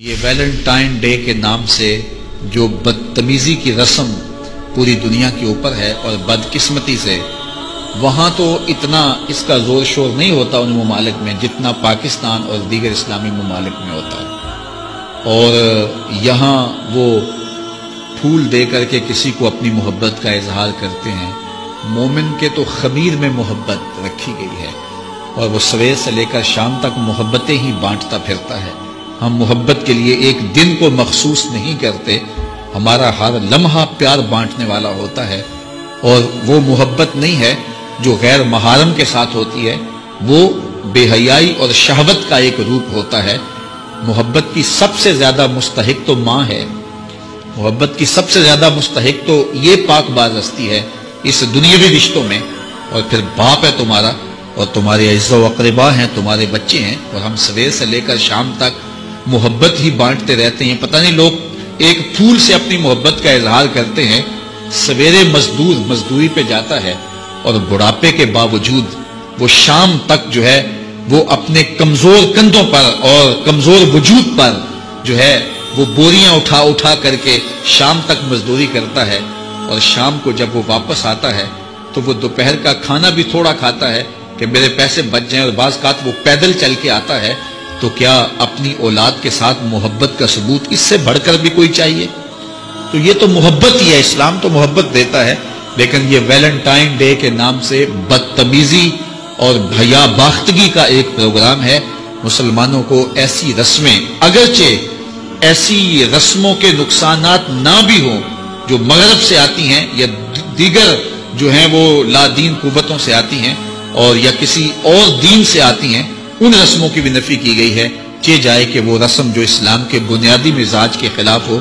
یہ Valentine day کے نام سے جو بدتمیزی کی رسم پوری دنیا کے اوپر ہے اور بدقسمتی سے وہاں تو اتنا اس کا زور شور نہیں ہوتا ان ممالک میں جتنا پاکستان اور دیگر اسلامی ممالک میں ہوتا ہے، اور یہاں وہ پھول دے کر کے کسی کو اپنی محبت کا اظہار کرتے ہیں۔ مومن کے تو خمیر میں محبت رکھی گئی ہے اور وہ سویر سے لے کر شام تک محبتیں ہی بانٹتا پھرتا ہے۔ ہم محبت کے لیے ایک دن کو مخصوص نہیں کرتے، ہمارا ہر لمحہ پیار بانٹنے والا ہوتا ہے، اور وہ محبت نہیں ہے جو غیر محارم کے ساتھ ہوتی ہے، وہ بے حیائی اور شہوت کا ایک روپ ہوتا ہے۔ محبت کی سب سے زیادہ مستحق تو ماں ہے، محبت کی سب سے زیادہ مستحق تو یہ پاک باز ہستی ہے اس دنیاوی رشتوں میں، اور پھر باپ ہے تمہارا، اور تمہارے اعزاء و اقربا ہیں، تمہارے بچے ہیں، اور ہم سویر سے لے کر شام تک محبت ہی بانٹتے رہتے ہیں۔ پتہ نہیں لوگ ایک پھول سے اپنی محبت کا اظہار کرتے ہیں، سویرے مزدور مزدوری پہ جاتا ہے اور بڑھاپے کے باوجود وہ شام تک جو ہے وہ اپنے کمزور کندھوں پر اور کمزور وجود پر جو ہے وہ بوریاں اٹھا اٹھا کر کے شام تک مزدوری کرتا ہے، اور شام کو جب وہ واپس آتا ہے تو وہ دوپہر کا کھانا بھی تھوڑا کھاتا ہے کہ میرے پیسے بچ جائیں، اور بعض اوقات وہ پیدل چل کے آتا ہے۔ تو کیا اپنی اولاد کے ساتھ محبت کا ثبوت اس سے بڑھ کر بھی کوئی چاہیے؟ تو یہ تو محبت ہی ہے، اسلام تو محبت دیتا ہے، لیکن یہ ویلنٹائن ڈے کے نام سے بدتمیزی اور بھیا باختگی کا ایک پروگرام ہے۔ مسلمانوں کو ایسی رسمیں، اگرچہ ایسی رسموں کے نقصانات نہ بھی ہوں جو مغرب سے آتی ہیں یا دیگر جو ہیں وہ لا دین قوتوں سے آتی ہیں اور یا کسی اور دین سے آتی ہیں، ان رسموں کی بھی نفی کی گئی ہے، چہ جائے کہ وہ رسم جو اسلام کے بنیادی مزاج کے خلاف ہو۔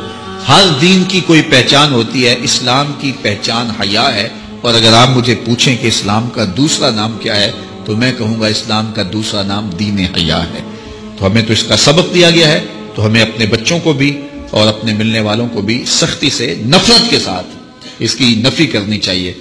ہر دین کی کوئی پہچان ہوتی ہے، اسلام کی پہچان حیا ہے، اور اگر آپ مجھے پوچھیں کہ اسلام کا دوسرا نام کیا ہے تو میں کہوں گا اسلام کا دوسرا نام دین حیا ہے۔ تو ہمیں تو اس کا سبق دیا گیا ہے، تو ہمیں اپنے بچوں کو بھی اور اپنے ملنے والوں کو بھی سختی سے، نفرت کے ساتھ اس کی نفی کرنی چاہیے۔